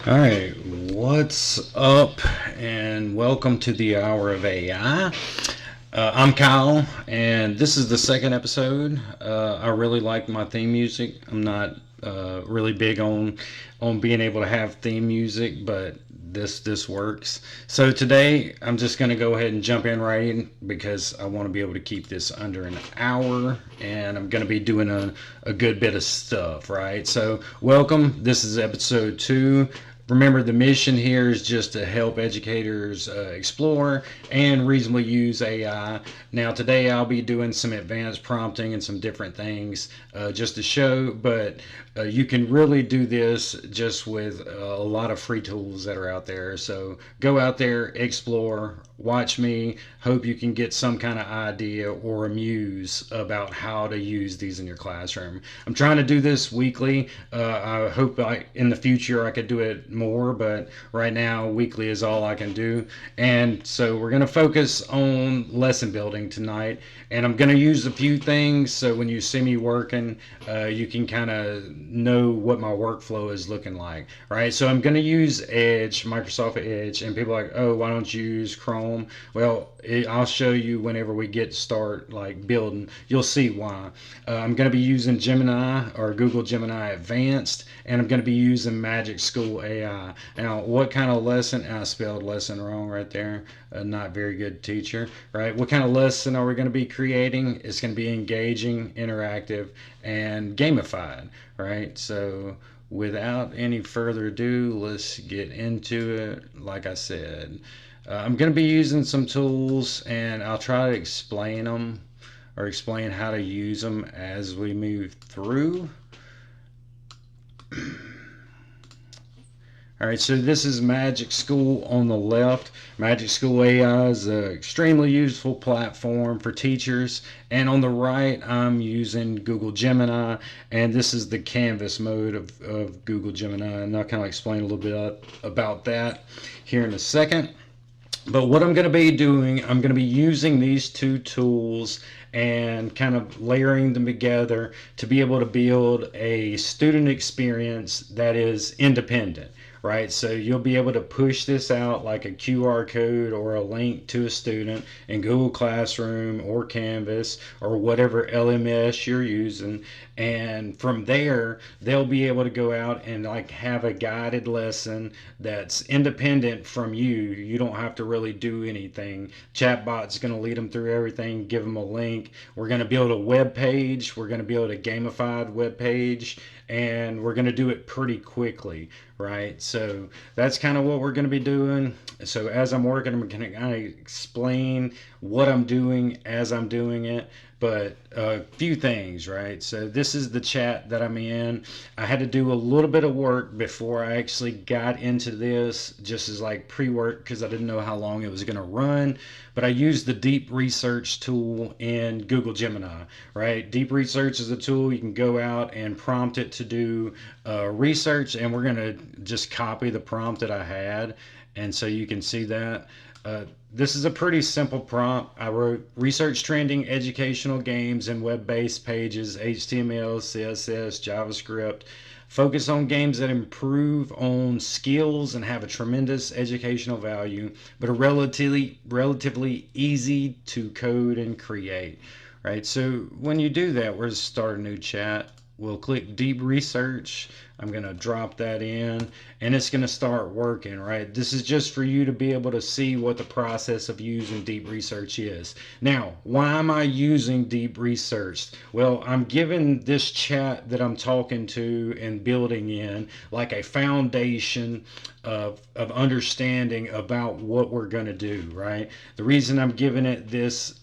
All right, what's up, and welcome to the Hour of AI. I'm Kyle, and this is the second episode. I really like my theme music. I'm not really big on being able to have theme music, but this works. So today, I'm just going to go ahead and jump in right in because I want to be able to keep this under an hour, and I'm going to be doing a good bit of stuff, right? So welcome. This is episode 2. Remember, the mission here is just to help educators explore and reasonably use AI. Now, today I'll be doing some advanced prompting and some different things just to show, but you can really do this just with a lot of free tools that are out there. So go out there, explore, watch me. Hope you can get some kind of idea or a muse about how to use these in your classroom. I'm trying to do this weekly. I hope in the future I could do it more, but right now weekly is all I can do. And so we're going to focus on lesson building tonight, and I'm going to use a few things so when you see me working, you can kind of know what my workflow is looking like, right? So I'm going to use Edge, Microsoft Edge, and people are like, oh, why don't you use Chrome? Well, I'll show you whenever we get to start like building. You'll see why. I'm going to be using Gemini or Google Gemini Advanced, and I'm going to be using MagicSchool.AI. Now, what kind of lesson? I spelled lesson wrong right there. Not very good teacher, right? What kind of lesson are we going to be creating? It's going to be engaging, interactive, and gamified, right? So without any further ado, let's get into it. Like I said, I'm going to be using some tools, and I'll try to explain them or explain how to use them as we move through. All right, so this is Magic School on the left. Magic School AI is an extremely useful platform for teachers. And on the right, I'm using Google Gemini, and this is the Canvas mode of Google Gemini. And I'll kind of explain a little bit about that here in a second. But what I'm going to be doing, I'm going to be using these two tools and kind of layering them together to be able to build a student experience that is independent, right? So you'll be able to push this out like a QR code or a link to a student in Google Classroom or Canvas or whatever LMS you're using. And from there, they'll be able to go out and like have a guided lesson that's independent from you. You don't have to really do anything. Chatbot's going to lead them through everything, give them a link. We're going to build a web page. We're going to build a gamified web page, and we're going to do it pretty quickly, right? So that's kind of what we're going to be doing. So as I'm working, I'm going to kind of explain what I'm doing as I'm doing it. But a few things, right? So this is the chat that I'm in. I had to do a little bit of work before I actually got into this, just as like pre-work, because I didn't know how long it was going to run. But I used the deep research tool in Google Gemini, right? Deep research is a tool you can go out and prompt it to do research, and we're going to just copy the prompt that I had. And so you can see that. This is a pretty simple prompt. I wrote research trending educational games and web-based pages, HTML, CSS, JavaScript. Focus on games that improve on skills and have a tremendous educational value, but are relatively easy to code and create. Right. So when you do that, we're going to start a new chat. We'll click deep research. I'm going to drop that in, and it's going to start working, right? This is just for you to be able to see what the process of using deep research is. Now, why am I using deep research? Well, I'm giving this chat that I'm talking to and building in like a foundation of understanding about what we're going to do, right? The reason I'm giving it this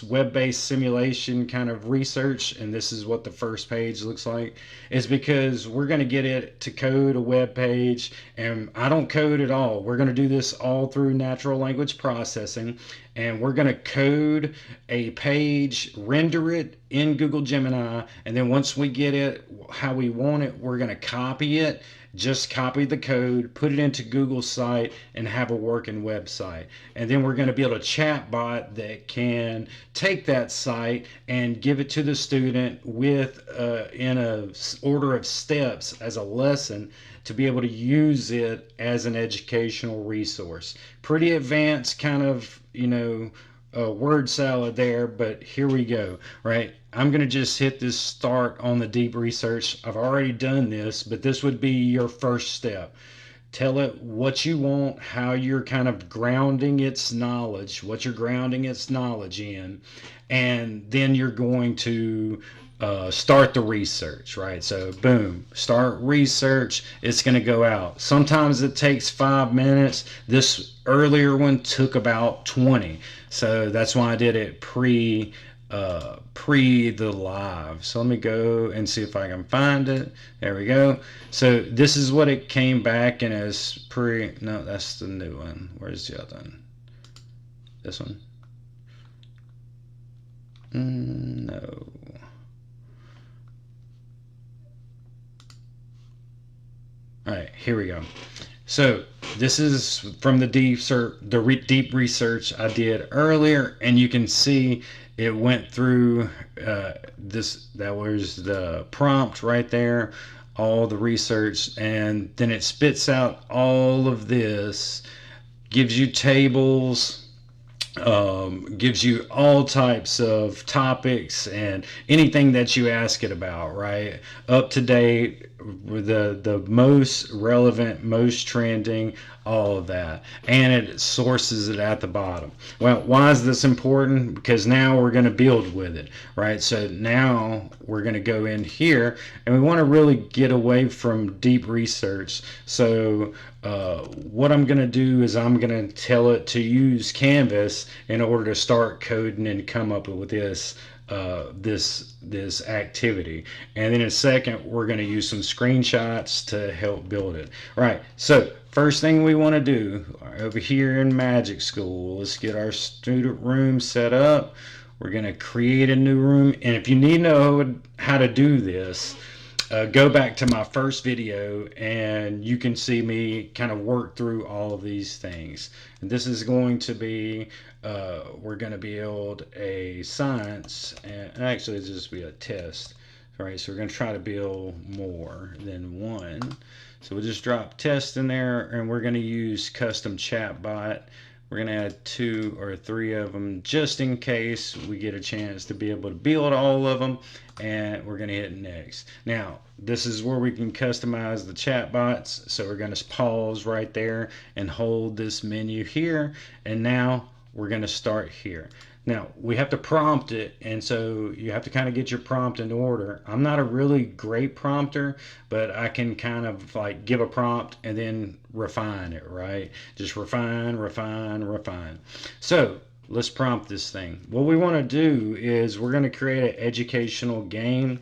web-based simulation kind of research, and this is what the first page looks like, is because we're going to get it to code a web page, and I don't code at all. We're going to do this all through natural language processing, and we're going to code a page, render it in Google Gemini, and then once we get it how we want it, we're going to copy it. Just copy the code, put it into Google's site, and have a working website. And then we're going to build a chat bot that can take that site and give it to the student with in a order of steps as a lesson to be able to use it as an educational resource. Pretty advanced kind of, word salad there, but here we go, right? I'm going to just hit this start on the deep research. I've already done this, but this would be your first step. Tell it what you want, how you're kind of grounding its knowledge, what you're grounding its knowledge in, and then you're going to start the research, right? So boom, start research. It's going to go out. Sometimes it takes 5 minutes. This earlier one took about 20. So that's why I did it pre the live. So let me go and see if I can find it. There we go. So this is what it came back in as no, that's the new one. Where's the other one? This one? No. All right, here we go. So this is from the deep research I did earlier, and you can see it went through this. That was the prompt right there, all the research, and then it spits out all of this, gives you tables, gives you all types of topics and anything that you ask it about, right? Up to date, the most relevant, most trending, all of that, and it sources it at the bottom. Well, why is this important? Because now we're going to build with it, right? So now we're going to go in here, and we want to really get away from deep research. So what I'm going to do is I'm going to tell it to use Canvas in order to start coding and come up with this activity. And then in a second, we're going to use some screenshots to help build it. Right. So first thing we want to do over here in Magic School, let's get our student room set up. We're going to create a new room. And if you need to know how to do this, go back to my first video and you can see me kind of work through all of these things. And this is going to be, we're going to build a science, and actually it's just be a test. All right, so we're going to try to build more than one. So we'll just drop test in there, and we're going to use custom chatbot. We're going to add 2 or 3 of them just in case we get a chance to be able to build all of them, and we're going to hit next. Now, this is where we can customize the chatbots, so we're going to pause right there and hold this menu here, and now we're going to start here. Now, we have to prompt it, and so you have to kind of get your prompt in order. I'm not a really great prompter, but I can kind of like give a prompt and then refine it, right? Just refine, refine, refine. So let's prompt this thing. What we want to do is we're going to create an educational game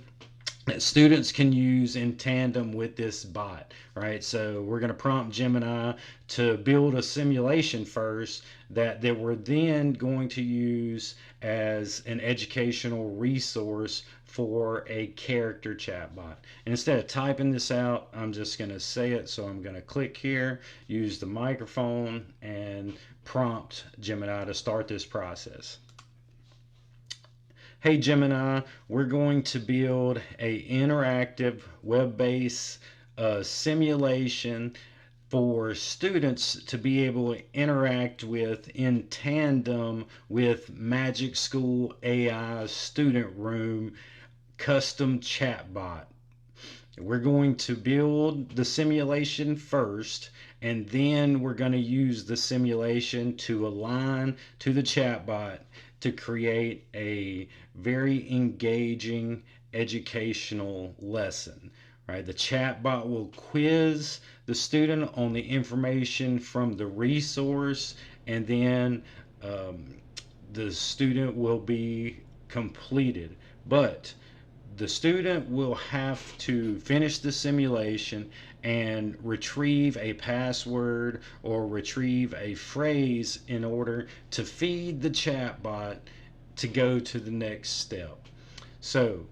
that students can use in tandem with this bot, right? So we're going to prompt Gemini to build a simulation first that we're then going to use as an educational resource for a character chatbot. And instead of typing this out, I'm just going to say it. So I'm going to click here, use the microphone, and prompt Gemini to start this process. Hey Gemini, we're going to build a interactive web-based simulation for students to be able to interact with in tandem with MagicSchool.AI Student Room custom chatbot. We're going to build the simulation first, and then we're going to use the simulation to align to the chatbot to create a very engaging educational lesson. Right? The chatbot will quiz the student on the information from the resource, and then the student will be completed. But the student will have to finish the simulation and retrieve a password or retrieve a phrase in order to feed the chatbot to go to the next step. So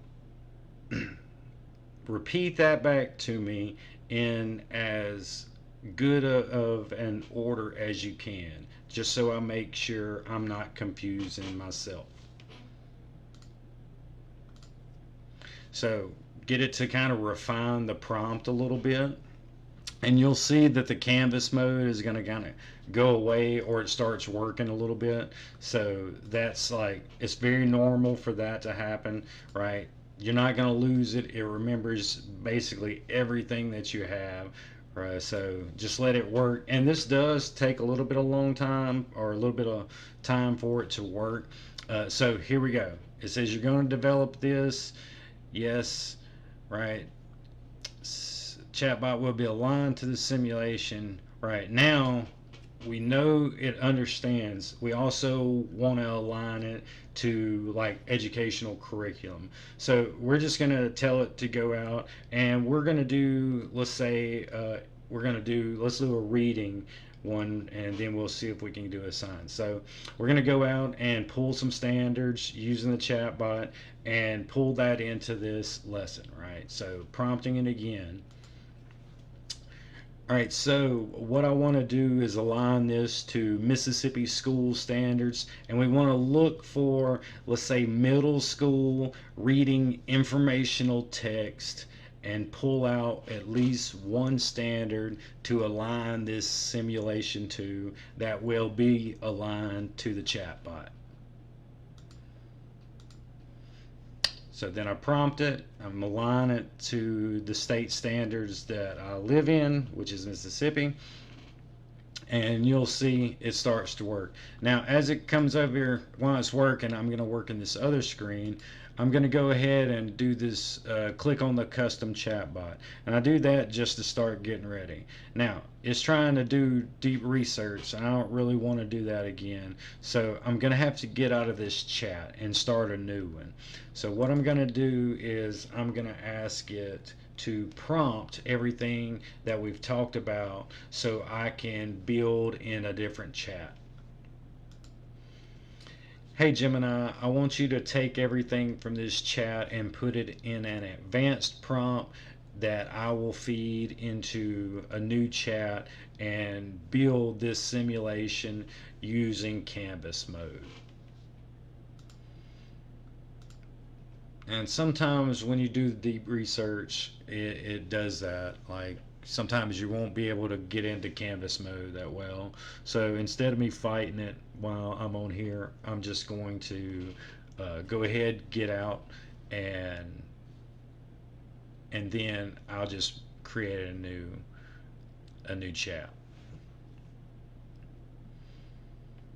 repeat that back to me in as good of an order as you can, just so I make sure I'm not confusing myself. So get it to kind of refine the prompt a little bit, and you'll see that the canvas mode is going to kind of go away, or it starts working a little bit. So that's like, it's very normal for that to happen, right? You're not going to lose it. It remembers basically everything that you have, right? So just let it work. And this does take a little bit of long time, or a little bit of time for it to work. So here we go. It says you're going to develop this. Yes, right. Chatbot will be aligned to the simulation. Right now, we know it understands. We also want to align it to like educational curriculum. So we're just going to tell it to go out, and we're going to do, let's say, let's do a reading one, and then we'll see if we can do a sign. So we're going to go out and pull some standards using the chatbot and pull that into this lesson, right? So prompting it again. All right, so what I want to do is align this to Mississippi school standards, and we want to look for, let's say, middle school reading informational text, and pull out at least one standard to align this simulation to, that will be aligned to the chatbot. So then I prompt it, I'm align it to the state standards that I live in, which is Mississippi, and you'll see it starts to work. Now as it comes over here, while it's working, I'm going to work in this other screen. I'm going to go ahead and do this, click on the custom chatbot, and I do that just to start getting ready. Now it's trying to do deep research, and I don't really want to do that again, so I'm going to have to get out of this chat and start a new one. So what I'm going to do is I'm going to ask it to prompt everything that we've talked about so I can build in a different chat. Hey Gemini, I want you to take everything from this chat and put it in an advanced prompt that I will feed into a new chat and build this simulation using Canvas mode. And sometimes when you do the deep research, it does that. Like sometimes you won't be able to get into Canvas mode that well. So instead of me fighting it while I'm on here, I'm just going to go ahead, get out, and then I'll just create a new chat.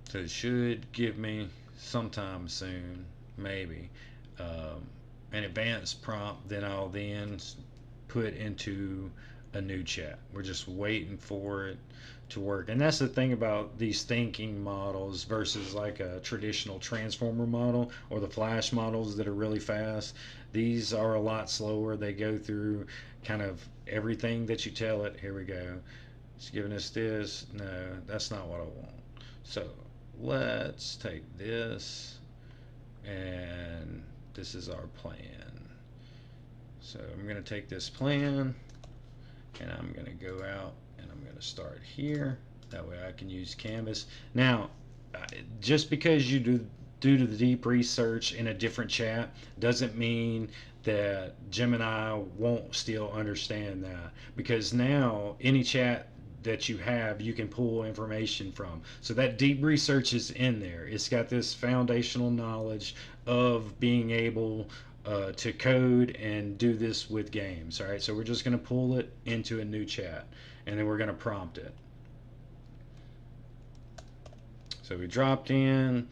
So it should give me sometime soon, maybe, an advanced prompt. Then I'll then put into a new chat. We're just waiting for it to work. And that's the thing about these thinking models versus like a traditional transformer model or the flash models that are really fast. These are a lot slower. They go through kind of everything that you tell it. Here we go. It's giving us this. No, that's not what I want. So let's take this, and this is our plan. So I'm going to take this plan, and I'm going to go out, and I'm going to start here. That way I can use Canvas. Now, just because you do the deep research in a different chat doesn't mean that Gemini won't still understand that, because now any chat that you have, you can pull information from. So that deep research is in there. It's got this foundational knowledge of being able to code and do this with games. All right, so we're just going to pull it into a new chat, and then we're going to prompt it. So we dropped in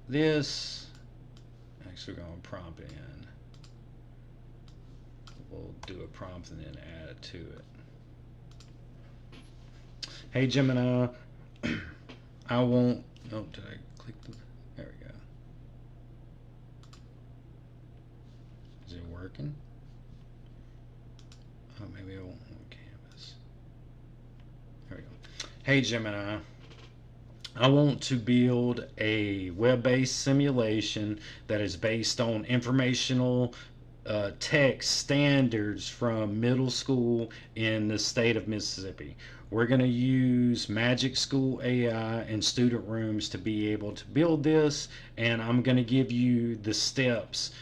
this. Actually, we're going to prompt it in. We'll do a prompt and then add it to it. Hey Gemini, I won't. Oh, did I click the? There we go. working. Oh, maybe I won't on Canvas. There we go. Hey Gemini, I want to build a web-based simulation that is based on informational text standards from middle school in the state of Mississippi. We're going to use Magic School AI and Student Rooms to be able to build this, and I'm going to give you the steps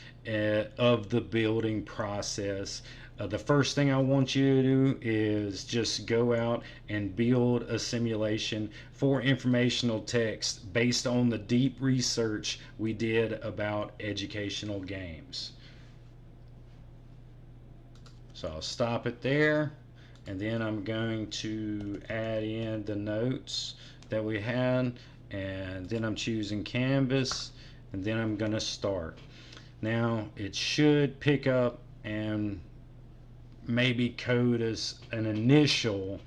of the building process. The first thing I want you to do is just go out and build a simulation for informational text based on the deep research we did about educational games. So I'll stop it there, and then I'm going to add in the notes that we had, and then I'm choosing Canvas, and then I'm going to start. Now it should pick up and maybe code as an initial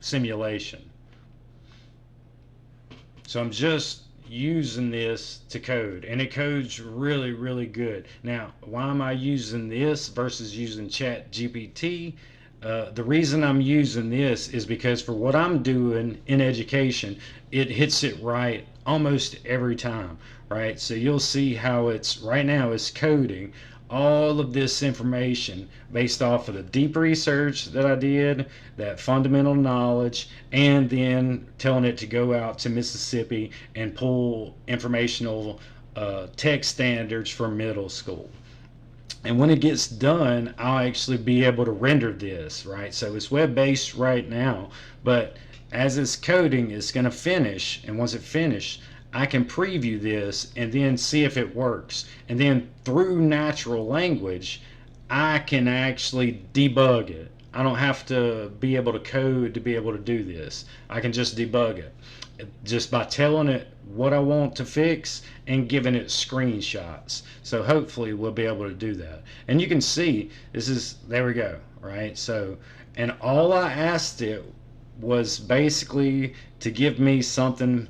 simulation. So I'm just using this to code, and it codes really good. Now, why am I using this versus using ChatGPT? The reason I'm using this is because for what I'm doing in education, it hits it right almost every time, right? So you'll see how it's right now it's coding all of this information based off of the deep research that I did, that fundamental knowledge, and then telling it to go out to Mississippi and pull informational text standards for middle school. And when it gets done, I'll actually be able to render this, right? So it's web-based right now, but as it's coding, it's going to finish, and once it finishes, I can preview this and then see if it works. And then through natural language, I can actually debug it. I don't have to be able to code to be able to do this. I can just debug it just by telling it what I want to fix and giving it screenshots. So hopefully we'll be able to do that. And you can see this is, there we go, right? So, and all I asked it was basically to give me something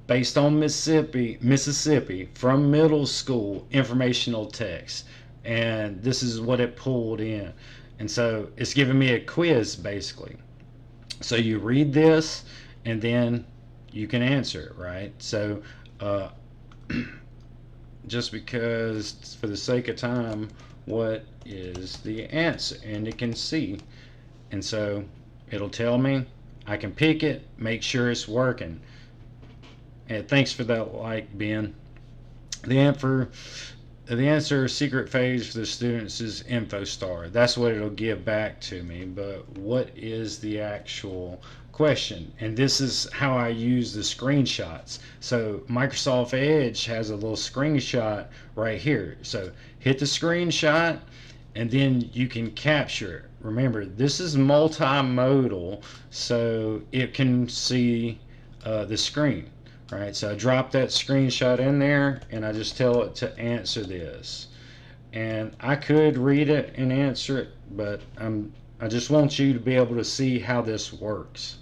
based on Mississippi from middle school informational text, and this is what it pulled in. And so it's giving me a quiz basically. So you read this and then you can answer it, right? So just because for the sake of time, what is the answer? And it can see, and so it'll tell me. I can pick it, make sure it's working. And thanks for that like, Ben. The answer secret phase for the students is InfoStar. That's what it'll give back to me. But what is the actual question? And this is how I use the screenshots. So Microsoft Edge has a little screenshot right here. So hit the screenshot and then you can capture it. Remember, this is multimodal, so it can see the screen. Right, so I drop that screenshot in there and I just tell it to answer this. And I could read it and answer it, but I just want you to be able to see how this works.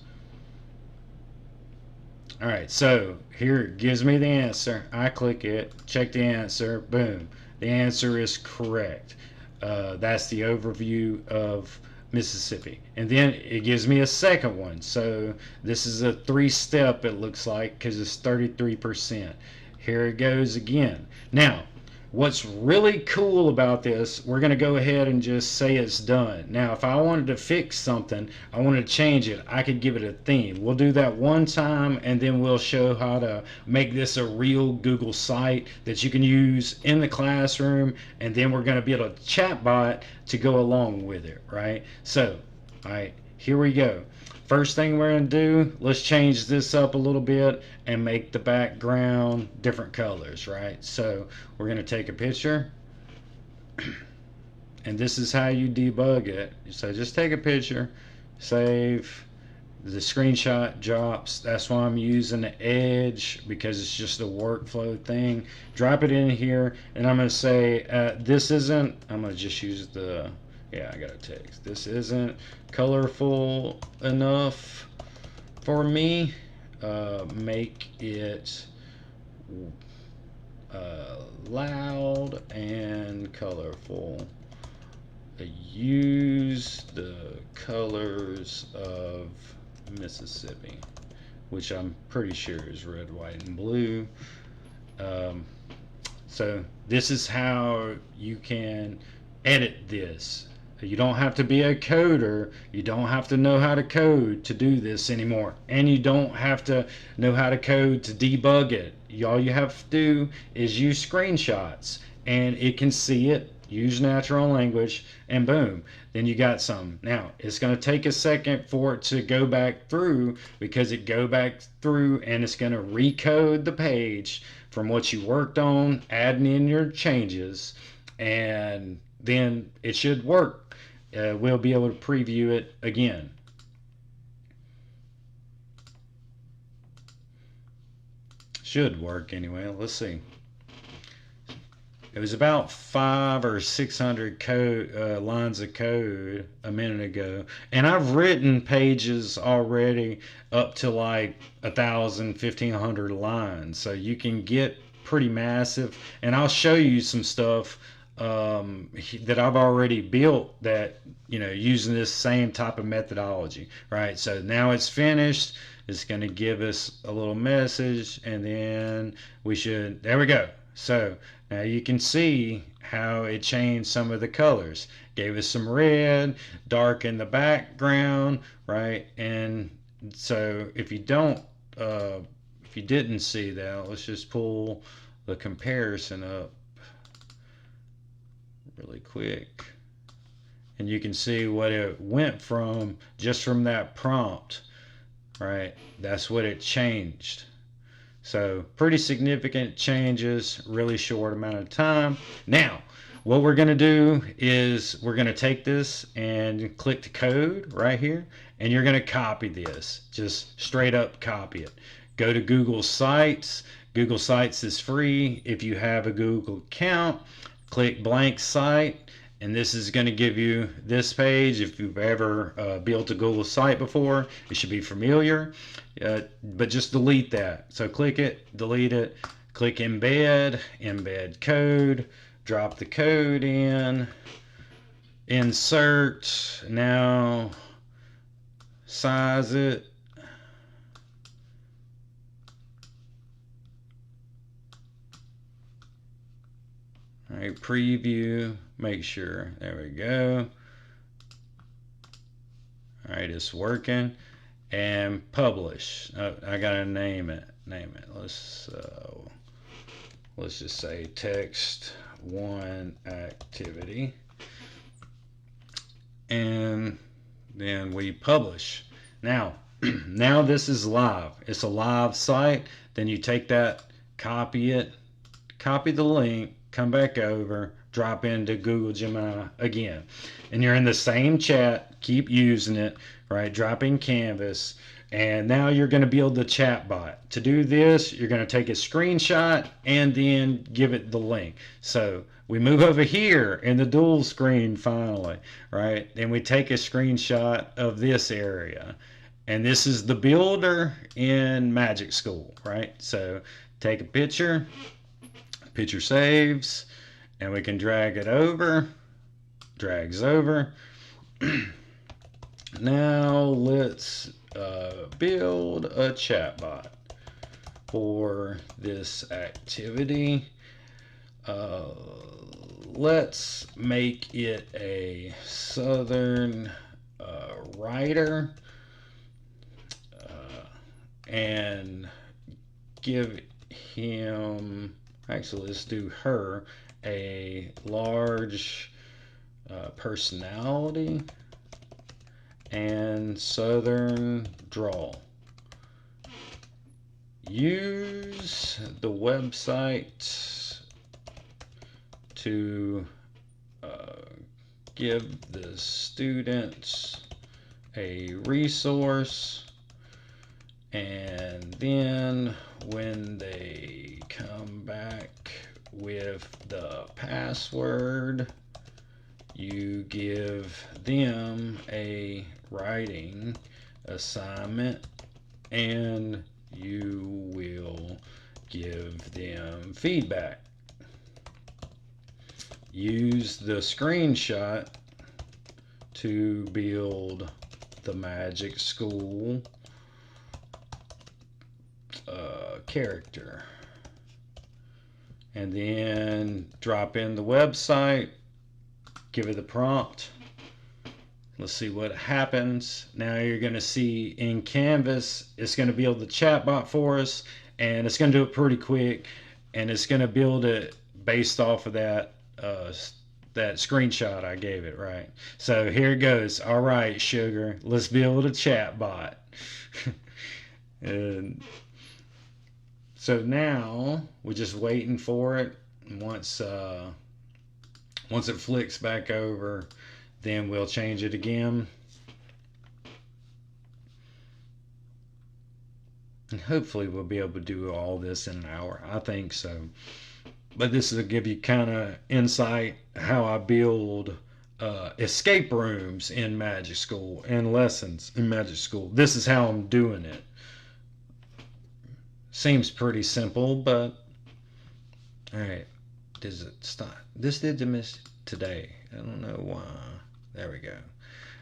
Alright, so here it gives me the answer. I click it, check the answer, boom. The answer is correct. That's the overview of Mississippi. And then it gives me a second one. So this is a 3-step, it looks like, because it's 33%. Here it goes again. Now, what's really cool about this, we're going to go ahead and just say it's done. Now, if I wanted to fix something, I wanted to change it, I could give it a theme. We'll do that one time, and then we'll show how to make this a real Google site that you can use in the classroom, and then we're going to build a chatbot to go along with it, right? So, all right, here we go. First thing we're going to do, let's change this up a little bit and make the background different colors, right? So we're going to take a picture, and this is how you debug it. So just take a picture, save, the screenshot drops. That's why I'm using the Edge, because it's just a workflow thing. Drop it in here, and I'm going to say this isn't, I'm going to just use the, yeah, I got a text. This isn't colorful enough for me. Make it loud and colorful. Use the colors of Mississippi, which I'm pretty sure is red, white, and blue. Um, so this is how you can edit this. You don't have to be a coder. You don't have to know how to code to do this anymore. And you don't have to know how to code to debug it. All you have to do is use screenshots and it can see it, use natural language, and boom, then you got some. Now, it's going to take a second for it to go back through because it go back through and it's going to recode the page from what you worked on, adding in your changes, and then it should work. We'll be able to preview it again. Should work anyway. Let's see. It was about 500 or 600 lines of code a minute ago, and I've written pages already up to like 1,000, 1,500 lines, so you can get pretty massive. And I'll show you some stuff that I've already built that using this same type of methodology, right? So now it's finished. It's going to give us a little message, and then there we go. So now you can see how it changed some of the colors. Gave us some red, dark in the background, right? And so if you didn't see that, let's just pull the comparison up really quick. And you can see what it went from just from that prompt, right? That's what it changed. So pretty significant changes, really short amount of time. Now, what we're going to do is we're going to take this and click the code right here, and you're going to copy this. Just straight up copy it. Go to Google Sites. Google Sites is free. If you have a Google account, click blank site, and this is going to give you this page. If you've ever built a Google site before, it should be familiar, but just delete that. So click it, delete it, click embed, embed code, drop the code in, insert, now size it, all right, preview, make sure, there we go. All right, it's working. And publish. I gotta name it. Let's just say text 1 activity, and then we publish. Now, now this is live. It's a live site. Then you take that, copy it, copy the link, come back over, drop into Google Gemini again, and you're in the same chat. Keep using it, right? Drop in Canvas, and now you're going to build the chat bot. To do this, you're going to take a screenshot and then give it the link. So we move over here in the dual screen finally, right? Then we take a screenshot of this area, and this is the builder in Magic School, right? So take a picture saves, and we can drag it over, drags over. Now let's build a chatbot for this activity. Let's make it a Southern writer, and give him, actually let's do her, a large personality and Southern drawl. Use the website to give the students a resource, and then when they come back with the password, you give them a writing assignment, and you will give them feedback. Use the screenshot to build the Magic School character. And then drop in the website, give it the prompt. Let's see what happens. Now you're going to see in Canvas, it's going to build the chatbot for us, and it's going to do it pretty quick, and it's going to build it based off of that screenshot I gave it, right? So here it goes. All right, sugar, let's build a chatbot. And so now we're just waiting for it. Once it flicks back over, then we'll change it again. And hopefully we'll be able to do all this in an hour. I think so. But this will give you kind of insight how I build escape rooms in Magic School and lessons in Magic School. This is how I'm doing it. Seems pretty simple, but all right. Does it stop? This did miss today. I don't know why. There we go.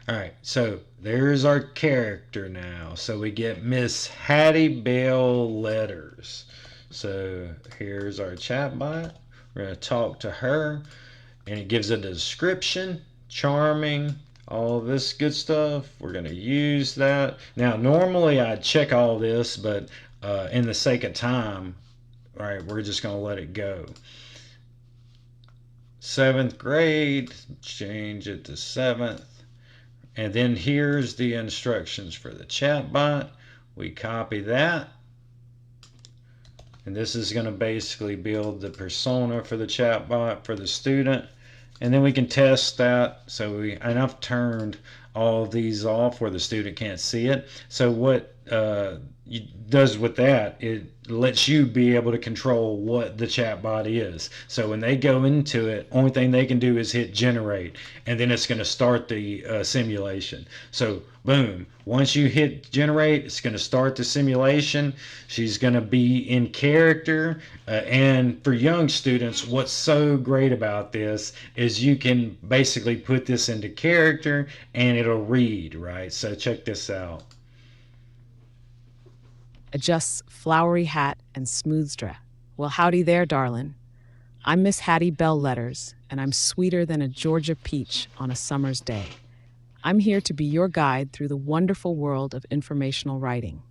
All right, so there's our character now. So we get Miss Hattie Bell letters. So here's our chatbot. We're going to talk to her, and it gives it a description, charming, all this good stuff. We're going to use that. Now, normally I'd check all this, but in the sake of time, all right, we're just going to let it go. 7th grade, change it to 7th. And then here's the instructions for the chatbot. We copy that. And this is going to basically build the persona for the chatbot for the student. And then we can test that. And I've turned all of these off where the student can't see it. So what it does with that, it lets you be able to control what the chatbot is. So when they go into it, only thing they can do is hit generate, and then it's going to start the simulation. So boom, once you hit generate, it's going to start the simulation. She's going to be in character, and for young students, what's so great about this is you can basically put this into character and it'll read, right? So check this out. Adjusts flowery hat and smooths dress. Well, howdy there, darlin'. I'm Miss Hattie Bell Letters, and I'm sweeter than a Georgia peach on a summer's day. I'm here to be your guide through the wonderful world of informational writing.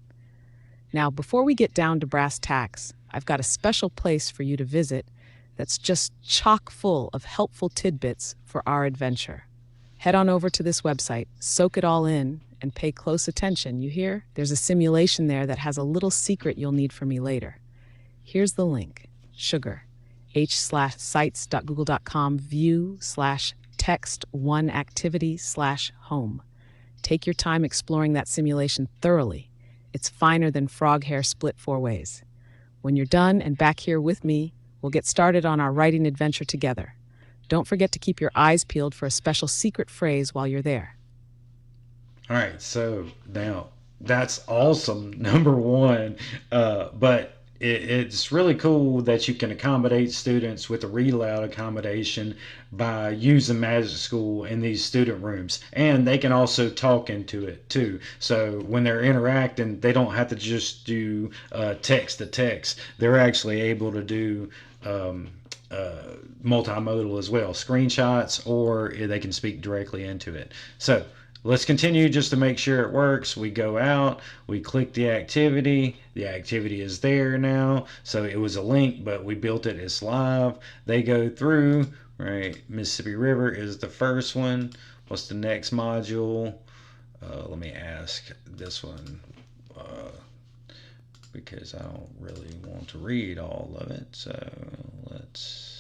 Now, before we get down to brass tacks, I've got a special place for you to visit that's just chock full of helpful tidbits for our adventure. Head on over to this website, soak it all in, and pay close attention, you hear? There's a simulation there that has a little secret you'll need from me later. Here's the link, sugar, h/sites.google.com view/text1activity/home. Take your time exploring that simulation thoroughly. It's finer than frog hair split 4 ways. When you're done and back here with me, we'll get started on our writing adventure together. Don't forget to keep your eyes peeled for a special secret phrase while you're there. All right, so now that's awesome, number one. But it's really cool that you can accommodate students with a read aloud accommodation by using Magic School in these student rooms. And they can also talk into it too. So when they're interacting, they don't have to just do text to text. They're actually able to do multimodal as well, screenshots, or they can speak directly into it. So let's continue just to make sure it works. We go out, we click the activity is there now. So it was a link, but we built it, it's live. They go through, right? Mississippi River is the first one. What's the next module? Let me ask this one, because I don't really want to read all of it. So let's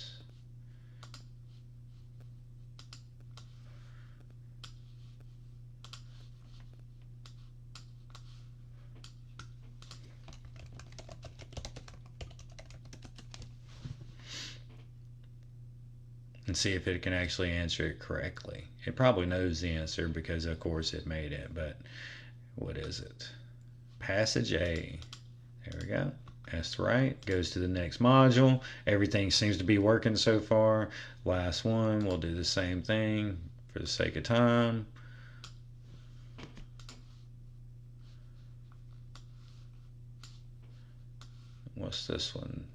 and see if it can actually answer it correctly. It probably knows the answer because of course it made it, but what is it? Passage A. There we go. That's right. Goes to the next module. Everything seems to be working so far. Last one, we'll do the same thing for the sake of time. What's this one?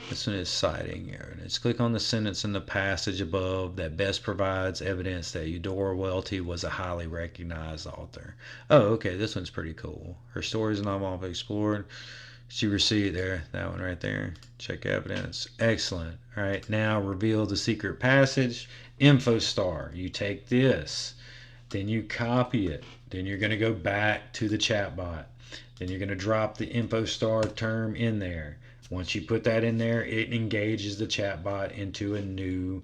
This one is citing error. Let's click on the sentence in the passage above that best provides evidence that Eudora Welty was a highly recognized author. Oh, okay, this one's pretty cool. Her stories and novel have explored. She received there, that one right there. Check evidence. Excellent. All right, now reveal the secret passage. Info star. You take this, then you copy it. Then you're going to go back to the chatbot. Then you're going to drop the info star term in there. Once you put that in there, it engages the chatbot into a new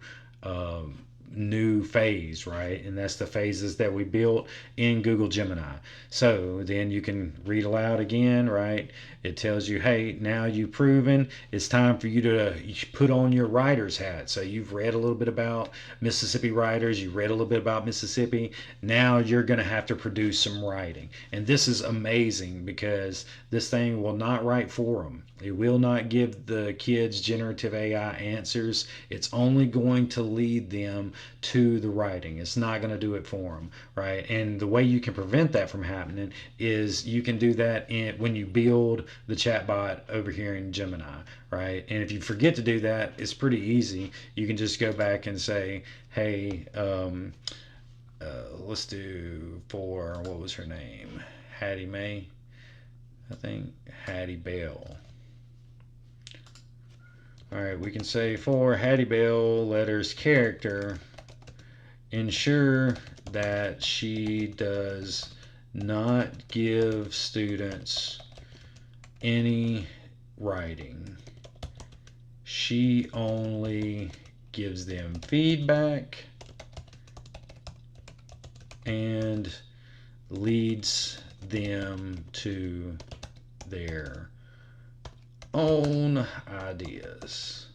phase, right? And that's the phases that we built in Google Gemini. So then you can read aloud again, right? It tells you, hey, now you've proven it's time for you to put on your writer's hat. So you've read a little bit about Mississippi writers, you read a little bit about Mississippi. Now you're going to have to produce some writing. And this is amazing because this thing will not write for them. It will not give the kids generative AI answers. It's only going to lead them to the writing. It's not going to do it for them, right? And the way you can prevent that from happening is you can do that when you build the chatbot over here in Gemini, right? And if you forget to do that, it's pretty easy. You can just go back and say, hey, let's do for, what was her name? Hattie Mae, I think. Hattie Bell. All right, we can say for Hattie Bell, letters character, ensure that she does not give students any writing. She only gives them feedback and leads them to their own ideas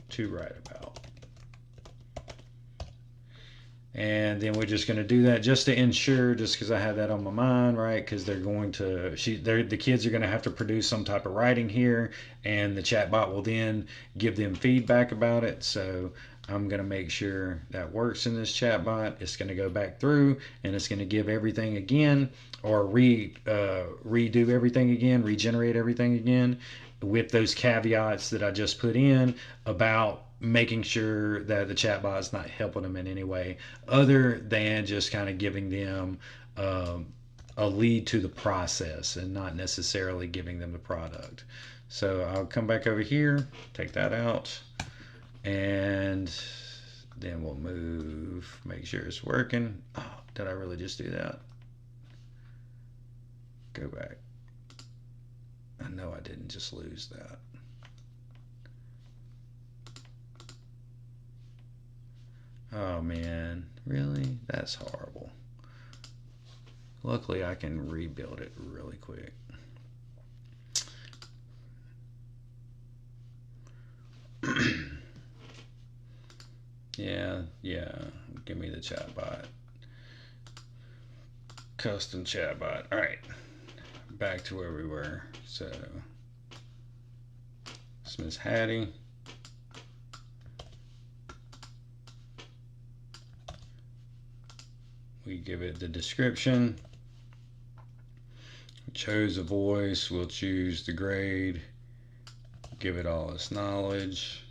to write about. And then we're just going to do that just to ensure, just because I have that on my mind, right? Because they're going to, the kids are going to have to produce some type of writing here, and the chatbot will then give them feedback about it. So I'm going to make sure that works in this chatbot. It's going to go back through and it's going to give everything again, or redo everything again, regenerate everything again with those caveats that I just put in about making sure that the chatbot is not helping them in any way other than just kind of giving them a lead to the process and not necessarily giving them the product. So I'll come back over here, take that out, and then we'll move, make sure it's working. Oh, did I really just do that? Go back. I know I didn't just lose that. Oh man, really? That's horrible. Luckily I can rebuild it really quick. Yeah, give me the chatbot. Custom chatbot. All right, back to where we were. So, it's Miss Hattie. We give it the description. We chose a voice. We'll choose the grade. Give it all its knowledge.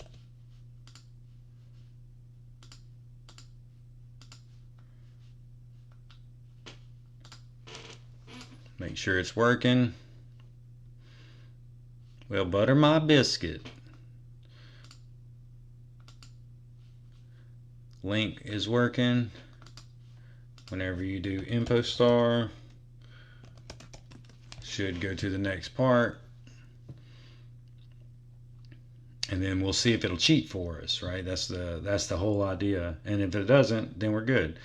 Make sure it's working. Well, butter my biscuit. Link is working. Whenever you do info star, should go to the next part. And then we'll see if it'll cheat for us, right? That's the whole idea. And if it doesn't, then we're good.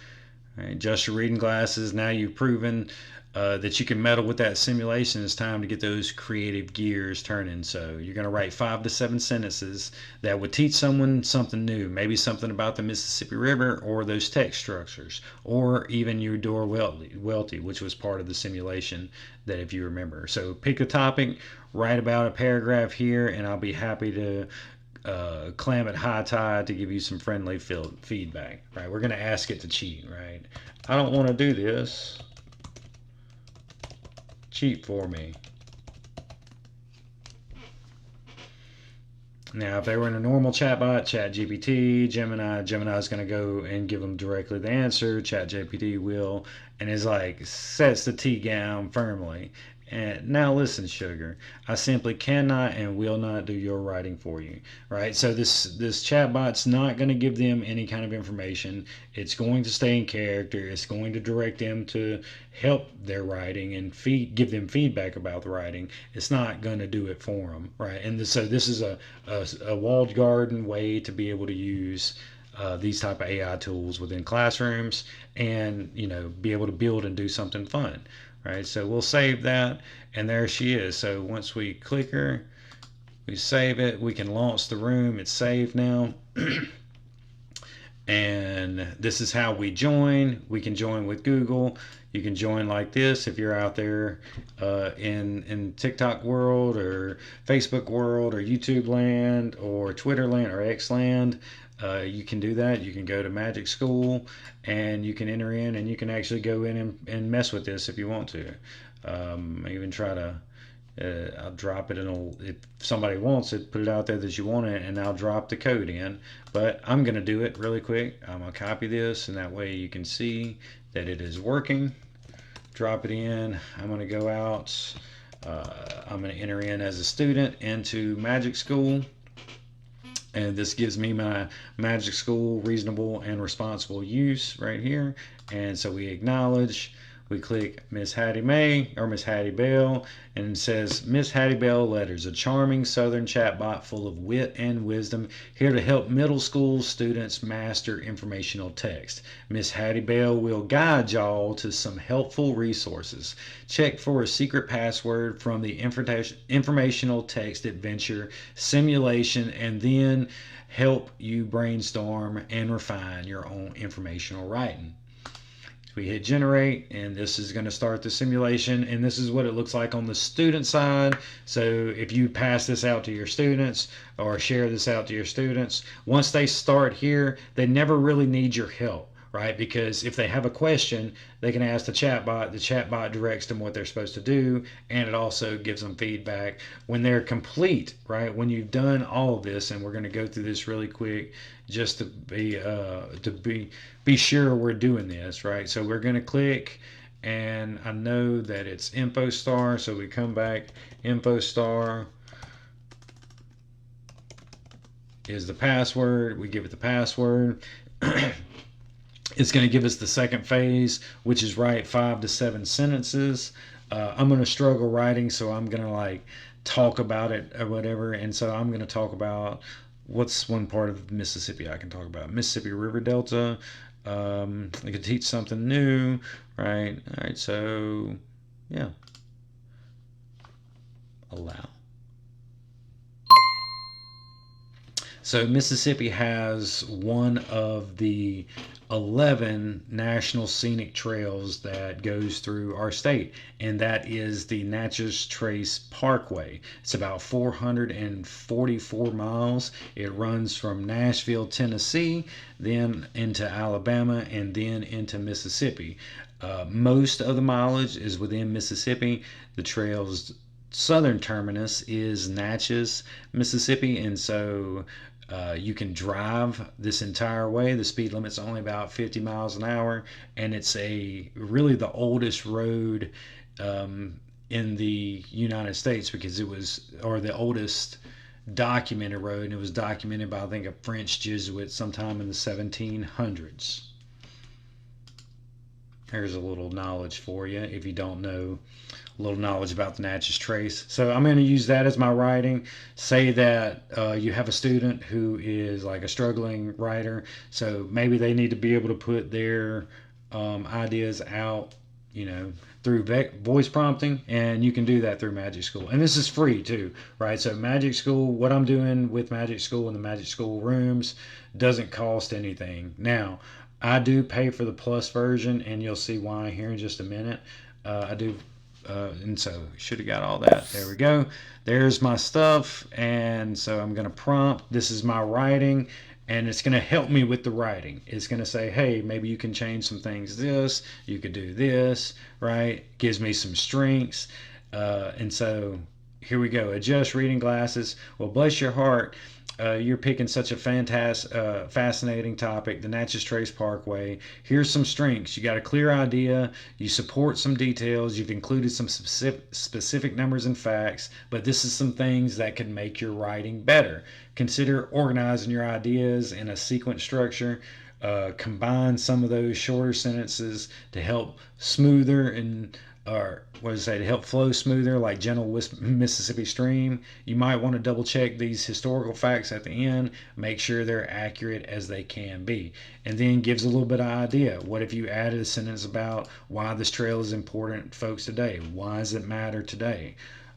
All right, adjust your reading glasses. Now you've proven that you can meddle with that simulation. It's time to get those creative gears turning. So you're going to write 5 to 7 sentences that would teach someone something new, maybe something about the Mississippi River or those text structures, or even your door welty, which was part of the simulation that if you remember. So pick a topic, write about a paragraph here, and I'll be happy to clam at high tide to give you some friendly feedback. Right? We're going to ask it to cheat. Right? I don't want to do this. Cheat for me. Now, if they were in a normal chatbot, ChatGPT, Gemini is going to go and give them directly the answer. ChatGPT will, and is like, sets the tea down firmly. And now listen, sugar, I simply cannot and will not do your writing for you. Right? So this chatbot's not going to give them any kind of information. It's going to stay in character. It's going to direct them to help their writing and give them feedback about the writing. It's not going to do it for them. Right? And so this is a walled garden way to be able to use these type of AI tools within classrooms, and be able to build and do something fun. Right, so we'll save that, and there she is. So once we click her, we save it, we can launch the room. It's saved now. And this is how we join. We can join with Google. You can join like this if you're out there in TikTok world or Facebook world or YouTube land or Twitter land or X land. You can do that. You can go to Magic School and you can enter in, and you can actually go in and mess with this if you want to. Even try to I'll drop it in if somebody wants it, put it out there that you want it, and I'll drop the code in. But I'm going to do it really quick. I'm going to copy this, and that way you can see that it is working. Drop it in. I'm going to go out. I'm going to enter in as a student into Magic School. And this gives me my Magic School reasonable and responsible use right here. And so we acknowledge. We click Miss Hattie May or Miss Hattie Bell, and it says Miss Hattie Bell Letters, a charming southern chatbot full of wit and wisdom, here to help middle school students master informational text. Miss Hattie Bell will guide y'all to some helpful resources. Check for a secret password from the informational text adventure simulation, and then help you brainstorm and refine your own informational writing. We hit generate, and this is going to start the simulation, and this is what it looks like on the student side. So if you pass this out to your students or share this out to your students, once they start here, they never really need your help, right? Because if they have a question, they can ask the chatbot directs them what they're supposed to do, and it also gives them feedback when they're complete, right? When you've done all of this, and we're going to go through this really quick just to be sure we're doing this, right? So we're going to click, and I know that it's info star, so we come back. Info star is the password. We give it the password. It's going to give us the second phase, which is write 5 to 7 sentences. I'm going to struggle writing, so I'm going to talk about it or whatever. And so I'm going to talk about what's one part of Mississippi I can talk about. Mississippi River Delta. I could teach something new, right? All right, so yeah. Allow. So Mississippi has one of the 11 national scenic trails that goes through our state, and that is the Natchez Trace Parkway. It's about 444 miles. It runs from Nashville, Tennessee, then into Alabama, and then into Mississippi. Most of the mileage is within Mississippi. The trail's southern terminus is Natchez, Mississippi, and so you can drive this entire way. The speed limit's only about 50 miles an hour, and it's really the oldest road in the United States, because the oldest documented road, and it was documented by, I think, a French Jesuit sometime in the 1700s. Here's a little knowledge for you if you don't know. A little knowledge about the Natchez Trace. So I'm going to use that as my writing. Say that you have a student who is like a struggling writer, so maybe they need to be able to put their ideas out through voice prompting, and you can do that through Magic School. And this is free too, right? So Magic School, what I'm doing with Magic School and the Magic School rooms doesn't cost anything. Now, I do pay for the plus version, and you'll see why here in just a minute. I do, and so should have got all that. There we go. There's my stuff, and so I'm going to prompt. This is my writing, and it's going to help me with the writing. It's going to say, hey, maybe you can change some things. This, you could do this, right? Gives me some strengths, and so here we go. Adjust reading glasses. Well, bless your heart. You're picking such a fascinating topic, the Natchez Trace Parkway. Here's some strengths. You got a clear idea. You support some details. You've included some specific numbers and facts, but this is some things that can make your writing better. Consider organizing your ideas in a sequence structure. Combine some of those shorter sentences to help smoother and or what does it say, to help flow smoother like gentle Mississippi stream. You might want to double check these historical facts at the end, make sure they're accurate as they can be, and then gives a little bit of idea. What if you added a sentence about why this trail is important to folks today? Why does it matter today?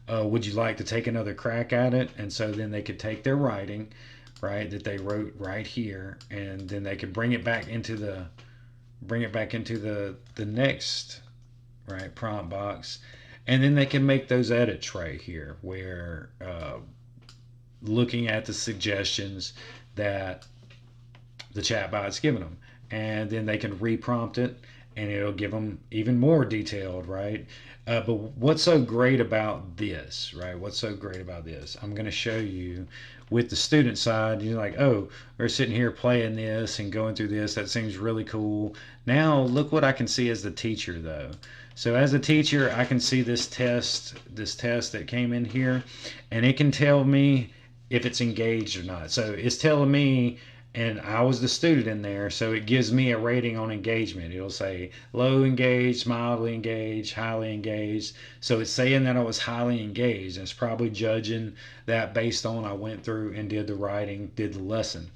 Would you like to take another crack at it? And so then they could take their writing, right, that they wrote right here, and then they could bring it back into the next, right, prompt box, and then they can make those edits right here where looking at the suggestions that the chatbot's given them, and then they can reprompt it and it'll give them even more detailed, right? But what's so great about this, right? What's so great about this? I'm going to show you with the student side. You're like, oh, we're sitting here playing this and going through this. That seems really cool. Now look what I can see as the teacher, though. So as a teacher, I can see this test that came in here, and it can tell me if it's engaged or not. So it's telling me, and I was the student in there, so it gives me a rating on engagement. It'll say low engaged, mildly engaged, highly engaged. So it's saying that I was highly engaged, and it's probably judging that based on I went through and did the writing, did the lesson.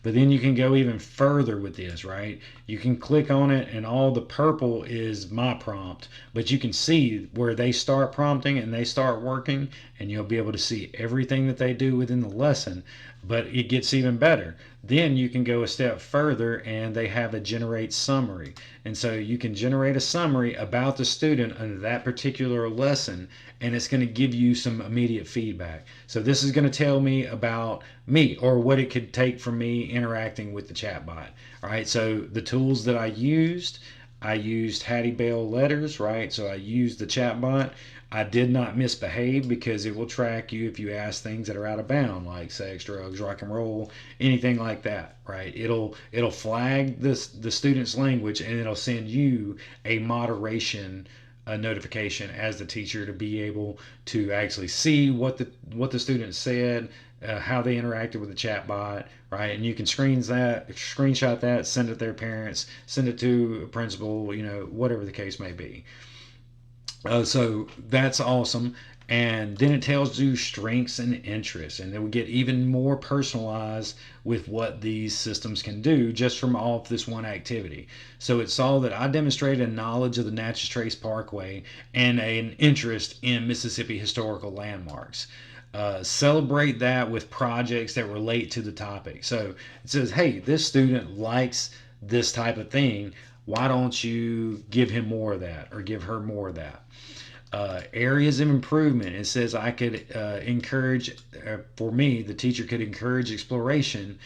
But then you can go even further with this, right? You can click on it, and all the purple is my prompt, but you can see where they start prompting and they start working, and you'll be able to see everything that they do within the lesson. But it gets even better. Then you can go a step further, and they have a generate summary. And so you can generate a summary about the student under that particular lesson, and it's going to give you some immediate feedback. So this is going to tell me about me, or what it could take from me interacting with the chatbot. All right, so the tools that I used Hattie Bell letters, right? So I used the chatbot. I did not misbehave, because it will track you if you ask things that are out of bound, like sex, drugs, rock and roll, anything like that, right? It'll flag the student's language, and it'll send you a moderation notification as the teacher to be able to actually see what the student said, how they interacted with the chatbot, right? And you can screenshot that, send it to their parents, send it to a principal, whatever the case may be. So that's awesome. And then it tells you strengths and interests, and then we get even more personalized with what these systems can do just from off this one activity. So it saw that I demonstrated a knowledge of the Natchez Trace Parkway and an interest in Mississippi historical landmarks. Celebrate that with projects that relate to the topic. So it says, hey, this student likes this type of thing. Why don't you give him more of that, or give her more of that? Areas of improvement. It says I could encourage, for me, the teacher could encourage exploration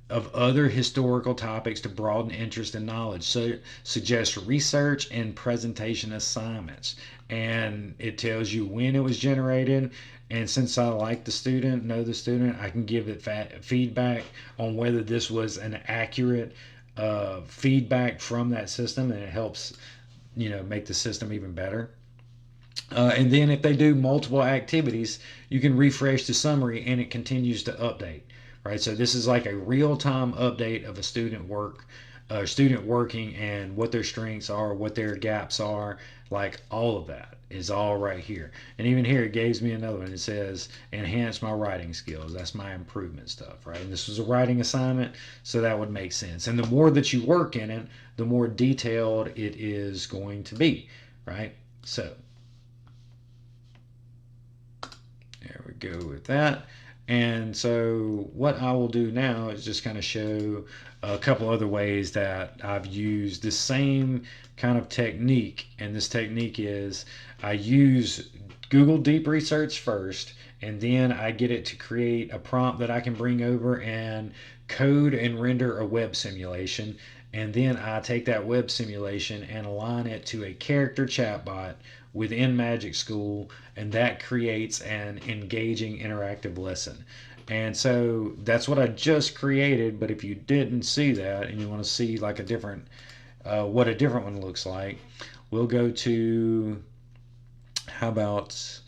of other historical topics to broaden interest and knowledge. So suggest research and presentation assignments. And it tells you when it was generated. And since I like the student, know the student, I can give it feedback on whether this was an accurate feedback from that system, and it helps make the system even better. And then if they do multiple activities, you can refresh the summary, and it continues to update, right? So this is like a real-time update of a student working, and what their strengths are, what their gaps are, like all of that is all right here. And even here it gives me another one. It says enhance my writing skills. That's my improvement stuff, right? And this was a writing assignment, so that would make sense. And the more that you work in it, the more detailed it is going to be, right? So there we go with that. And so what I will do now is just kind of show a couple other ways that I've used the same kind of technique. And this technique is I use Google Deep Research first, and then I get it to create a prompt that I can bring over and code and render a web simulation. And then I take that web simulation and align it to a character chatbot within Magic School, and that creates an engaging interactive lesson. And so that's what I just created. But if you didn't see that and you want to see like a different, what a different one looks like, we'll go to, how about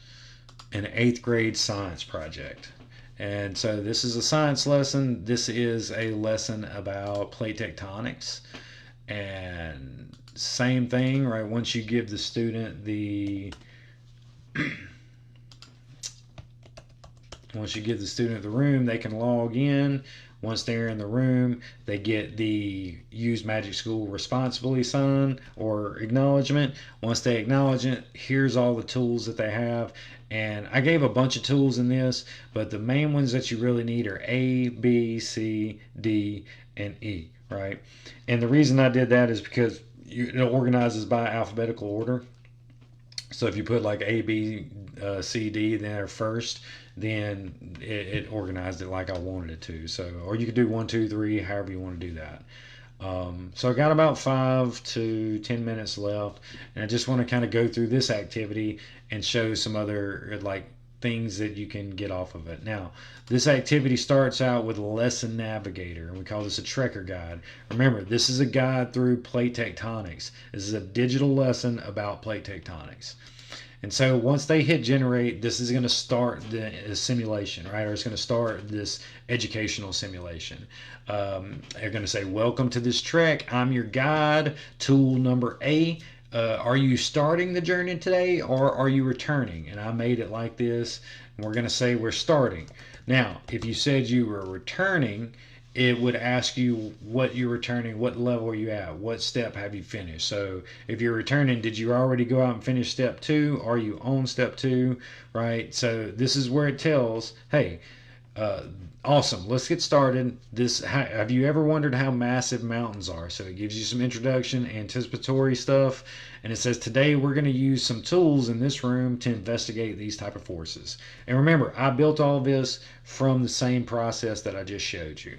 an 8th grade science project. And so this is a science lesson. This is a lesson about plate tectonics. And same thing, right? Once you give the student the once you give the student the room, they can log in. Once they're in the room, they get the use Magic School responsibly sign or acknowledgement. Once they acknowledge it, here's all the tools that they have. And I gave a bunch of tools in this, but the main ones that you really need are A, B, C, D, and E, right? And the reason I did that is because it organizes by alphabetical order. So if you put like A, B, C, D there first, then it organized it like I wanted it to. So, or you could do 1, 2, 3, however you want to do that. So I got about 5 to 10 minutes left, and I just want to kind of go through this activity and show some other like things that you can get off of it. Now, this activity starts out with Lesson Navigator, and we call this a Trekker guide. Remember, this is a guide through plate tectonics. This is a digital lesson about plate tectonics. And so once they hit generate, this is going to start the simulation, right? Or it's going to start this educational simulation. They're going to say, welcome to this trek. I'm your guide. Tool number A. Are you starting the journey today or are you returning? And I made it like this. And we're going to say we're starting. Now, if you said you were returning, it would ask you what you're returning, what level are you at, what step have you finished. So if you're returning, did you already go out and finish step 2? Are you on step 2? Right? So this is where it tells, hey, awesome, let's get started. Have you ever wondered how massive mountains are? So it gives you some introduction, anticipatory stuff, and it says today we're going to use some tools in this room to investigate these type of forces. And remember, I built all this from the same process that I just showed you.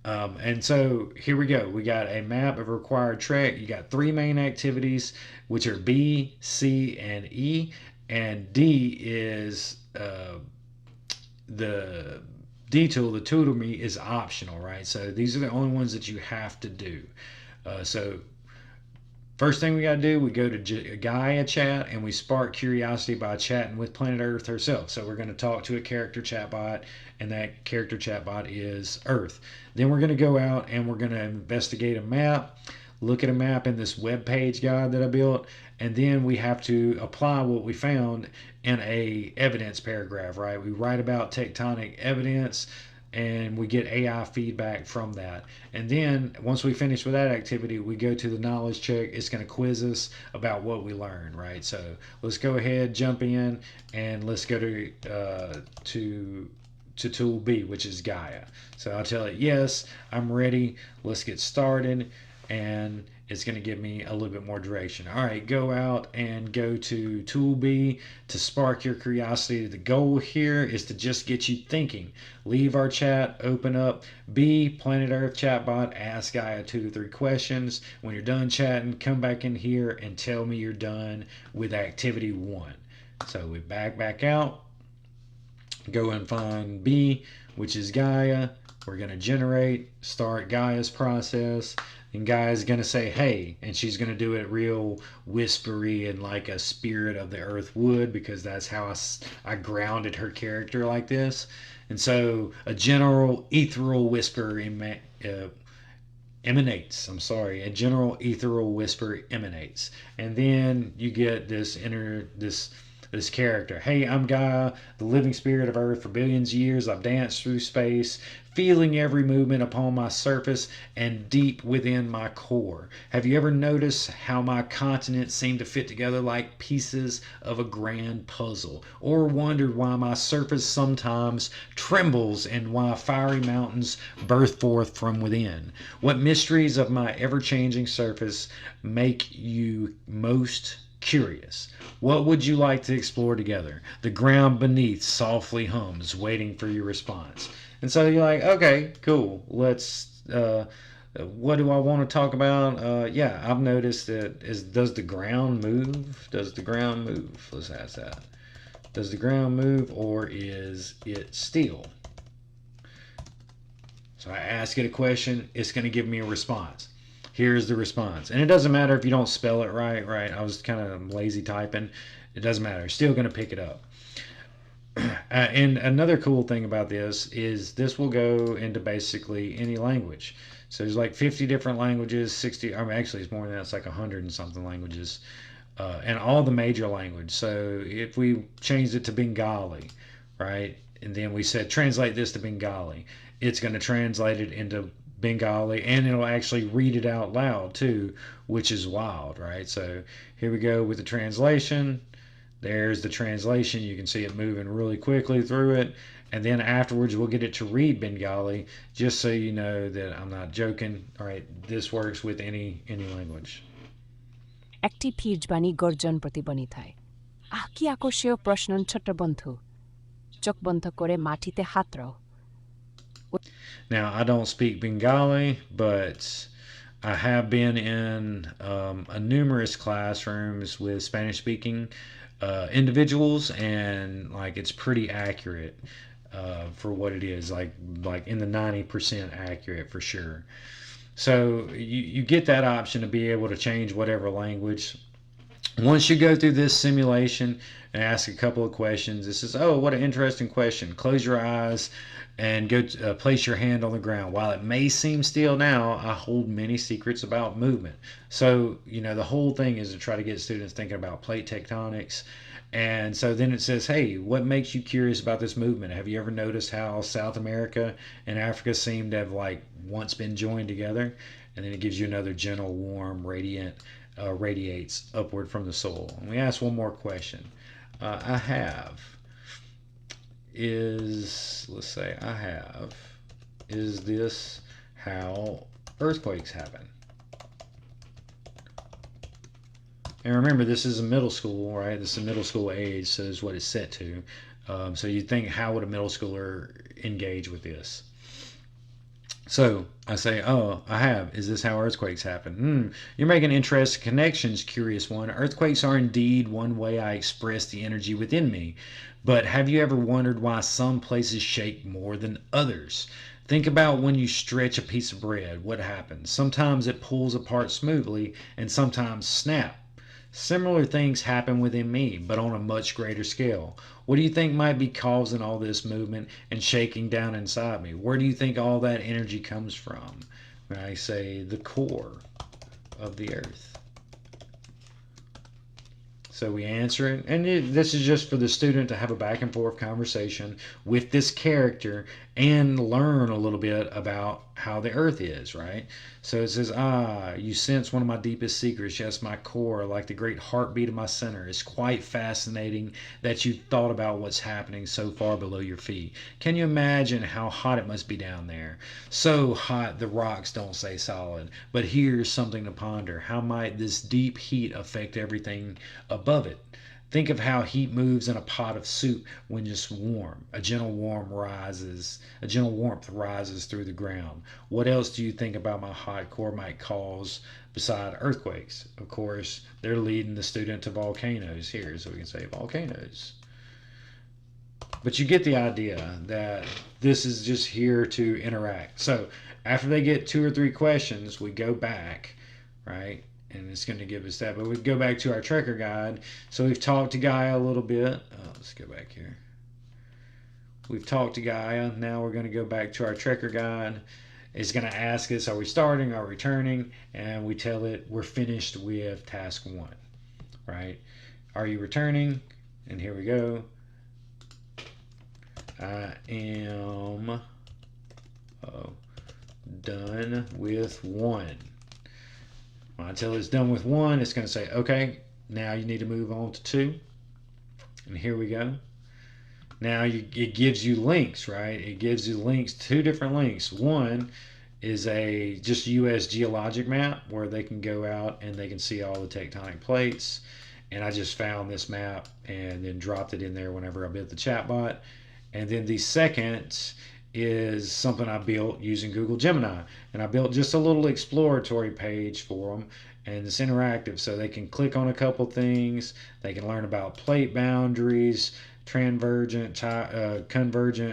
And so here we go. We got a map of required trek. You got 3 main activities, which are B, C, and E. And D is the D tool, the tool to me is optional, right? So these are the only ones that you have to do. So first thing we got to do, we go to Gaia chat and we spark curiosity by chatting with Planet Earth herself. So we're going to talk to a character chatbot, and that character chatbot is Earth. Then we're going to go out and we're going to investigate a map, look at a map in this web page guide that I built, and then we have to apply what we found in a evidence paragraph, right? We write about tectonic evidence and we get AI feedback from that. And then once we finish with that activity, we go to the knowledge check. It's going to quiz us about what we learned, right? So let's go ahead, jump in, and let's go to tool B, which is Gaia. So I'll tell it, yes, I'm ready. Let's get started. And it's going to give me a little bit more direction. All right, go out and go to tool B to spark your curiosity. The goal here is to just get you thinking. Leave our chat, open up B, Planet Earth chatbot, ask Gaia 2 to 3 questions. When you're done chatting, come back in here and tell me you're done with activity 1. So we back out, go and find B, which is Gaia. We're going to generate, start Gaia's process. And Gaia's going to say, hey, and she's going to do it real whispery and like a spirit of the earth would, because that's how I grounded her character like this. And so a general ethereal whisper emanates. A general ethereal whisper emanates. And then you get this this character. Hey, I'm Gaia, the living spirit of Earth. For billions of years, I've danced through space, feeling every movement upon my surface and deep within my core. Have you ever noticed how my continents seem to fit together like pieces of a grand puzzle? Or wondered why my surface sometimes trembles and why fiery mountains birth forth from within? What mysteries of my ever changing surface make you most curious? What would you like to explore together? The ground beneath softly hums, waiting for your response. And so you're like, okay, cool. What do I want to talk about? Yeah, I've noticed that does the ground move? Does the ground move? Let's ask that. Does the ground move or is it still? So I ask it a question, it's going to give me a response. Here's the response. And it doesn't matter if you don't spell it right, right? I was kind of lazy typing. It doesn't matter. It's still going to pick it up. And another cool thing about this will go into basically any language. So there's like 50 different languages, 60, I mean, actually it's more than that, it's like 100 and something languages, and all the major language. So if we changed it to Bengali, right, and then we said translate this to Bengali, it's going to translate it into Bengali, and it'll actually read it out loud too, which is wild, right? So here we go with the translation. There's the translation. You can see it moving really quickly through it. And then afterwards, we'll get it to read Bengali, just so you know that I'm not joking. All right, this works with any language. একটি পীরবাণী গর্জন প্রতিবনী থায় কি আকর্ষীয় প্রশ্ন ছোট্ট বন্ধু চোখ বন্ধ করে মাটিতে হাত রাও Now, I don't speak Bengali, but I have been in numerous classrooms with Spanish speaking individuals, and like it's pretty accurate for what it is, like in the 90% accurate for sure. So you get that option to be able to change whatever language. Once you go through this simulation and ask a couple of questions, this is, oh, what an interesting question. Close your eyes and go place your hand on the ground. While it may seem still now, I hold many secrets about movement. So, the whole thing is to try to get students thinking about plate tectonics. And so then it says, hey, what makes you curious about this movement? Have you ever noticed how South America and Africa seem to have like once been joined together? And then it gives you another gentle, warm, radiant, radiates upward from the soul. And we ask one more question. I have is, let's say, is this how earthquakes happen? And remember, this is a middle school, right? This is a middle school age, so this is what it's set to. So you think, how would a middle schooler engage with this? So I say, oh, I have. Is this how earthquakes happen? You're making interesting connections, curious one. Earthquakes are indeed one way I express the energy within me. But have you ever wondered why some places shake more than others? Think about when you stretch a piece of bread. What happens? Sometimes it pulls apart smoothly and sometimes snap. Similar things happen within me, but on a much greater scale. What do you think might be causing all this movement and shaking down inside me? Where do you think all that energy comes from? I say the core of the earth. So we answer it, and this is just for the student to have a back and forth conversation with this character and learn a little bit about how the earth is, right? So it says, you sense one of my deepest secrets. Yes, my core, like the great heartbeat of my center. It's quite fascinating that you thought about what's happening so far below your feet. Can you imagine how hot it must be down there? So hot the rocks don't stay solid. But here's something to ponder. How might this deep heat affect everything above it? Think of how heat moves in a pot of soup when just warm. A gentle warmth rises through the ground. What else do you think about my hot core might cause beside earthquakes? Of course, they're leading the student to volcanoes here, so we can say volcanoes. But you get the idea that this is just here to interact. So after they get 2 or 3 questions, we go back, right? And it's going to give us that. But we go back to our Trekker guide. So we've talked to Gaia a little bit. Let's go back here. We've talked to Gaia. Now we're going to go back to our Trekker guide. It's going to ask us, are we starting, are we returning? And we tell it we're finished with task 1, right? Are you returning? And here we go. I am done with 1. Until it's done with 1, it's going to say, okay, now you need to move on to 2. And here we go. Now it gives you links, right? It gives you links, 2 different links. One is a just US geologic map where they can go out and they can see all the tectonic plates. And I just found this map and then dropped it in there whenever I built the chatbot. And then the second is something I built using Google Gemini. And I built just a little exploratory page for them. And it's interactive, so they can click on a couple things. They can learn about plate boundaries, convergent,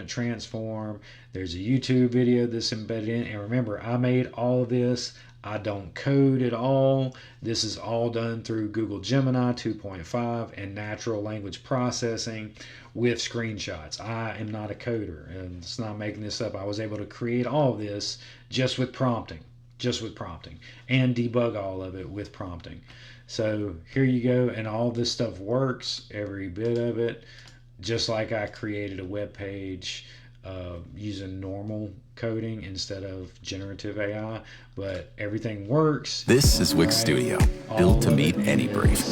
transform. There's a YouTube video that's embedded in. And remember, I made all of this. I don't code at all. This is all done through Google Gemini 2.5 and natural language processing with screenshots. I am not a coder, and it's not making this up. I was able to create all of this just with prompting and debug all of it with prompting. So here you go, and all this stuff works, every bit of it, just like I created a web page using normal coding instead of generative AI, but everything works. This is Wix Studio, built to meet any brief.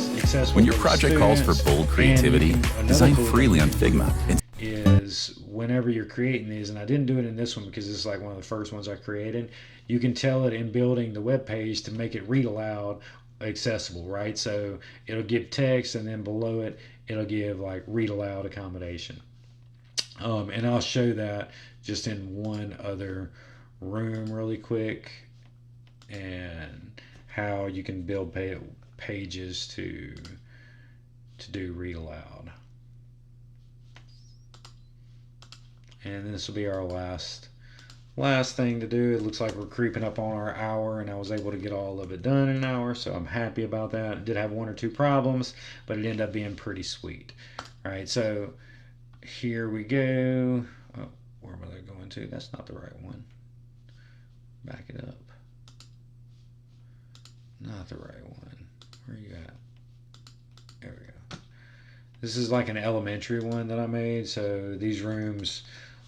When your project calls for bold creativity, design freely on Figma. Is whenever you're creating these, and I didn't do it in this one because this is like one of the first ones I created, you can tell it in building the web page to make it read aloud accessible, right? So it'll give text, and then below it it'll give like read aloud accommodation. And I'll show that just in one other room really quick, and how you can build pages to do read aloud. And this will be our last thing to do. It looks like we're creeping up on our hour, and I was able to get all of it done in an hour, so I'm happy about that. I did have 1 or 2 problems, but it ended up being pretty sweet. All right, so here we go. Oh, where am I going to? That's not the right one. Back it up. Not the right one. Where are you at? There we go. This is like an elementary one that I made, so these rooms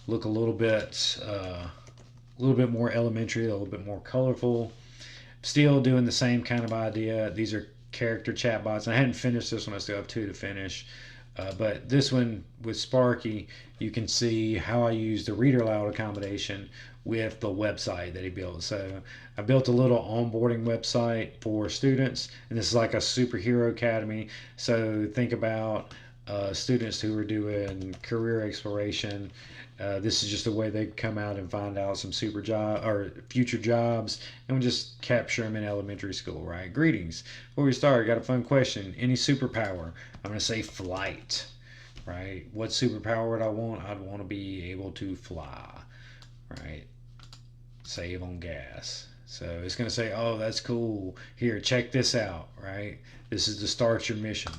look a little bit more elementary, a little bit more colorful. Still doing the same kind of idea. These are character chatbots. I hadn't finished this one. I still have 2 to finish. But this one with Sparky, you can see how I use the reader aloud accommodation with the website that he built. So I built a little onboarding website for students, and this is like a superhero academy. So think about students who are doing career exploration. This is just a way they come out and find out some future jobs, and we just capture them in elementary school, right? Greetings. Before we start, I got a fun question. Any superpower? I'm going to say flight, right? What superpower would I want? I'd want to be able to fly, right? Save on gas. So it's going to say, oh, that's cool. Here, check this out, right? This is to start your mission.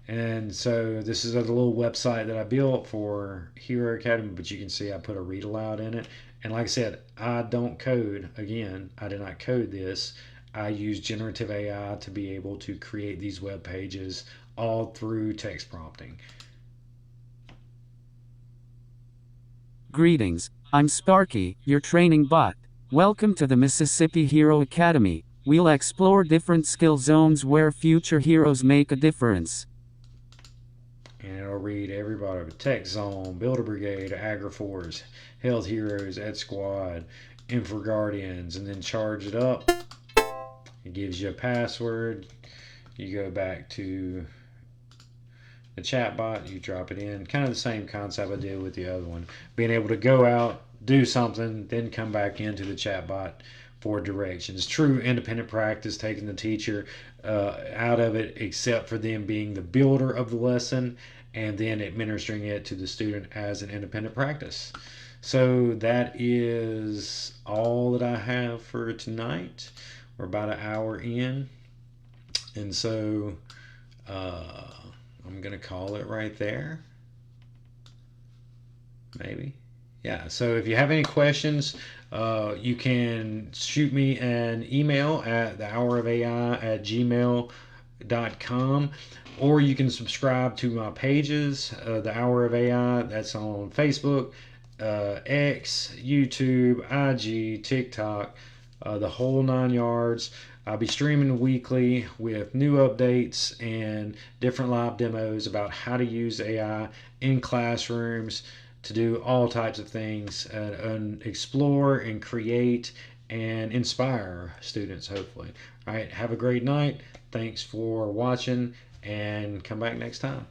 And so this is a little website that I built for Hero Academy, but you can see I put a read aloud in it. And like I said, I don't code. Again, I did not code this. I use generative AI to be able to create these web pages all through text prompting. Greetings, I'm Sparky, your training bot. Welcome to the Mississippi Hero Academy. We'll explore different skill zones where future heroes make a difference. And it'll read everybody: Tech Zone, Builder Brigade, Agri-Force, Health Heroes, Ed Squad, Infra Guardians, and then charge it up. It gives you a password. You go back to the chatbot, you drop it in. Kind of the same concept I did with the other one. Being able to go out, do something, then come back into the chatbot for directions. True independent practice, taking the teacher out of it, except for them being the builder of the lesson, and then administering it to the student as an independent practice. So that is all that I have for tonight. We're about an hour in, and so I'm gonna call it right there. Maybe. Yeah, so if you have any questions, you can shoot me an email at thehourofai@gmail.com. MagicSchool.com, or you can subscribe to my pages, The Hour of AI. That's on Facebook, X, YouTube, IG, TikTok, the whole 9 yards. I'll be streaming weekly with new updates and different live demos about how to use AI in classrooms to do all types of things, and explore and create and inspire students, hopefully. All right, have a great night. Thanks for watching, and come back next time.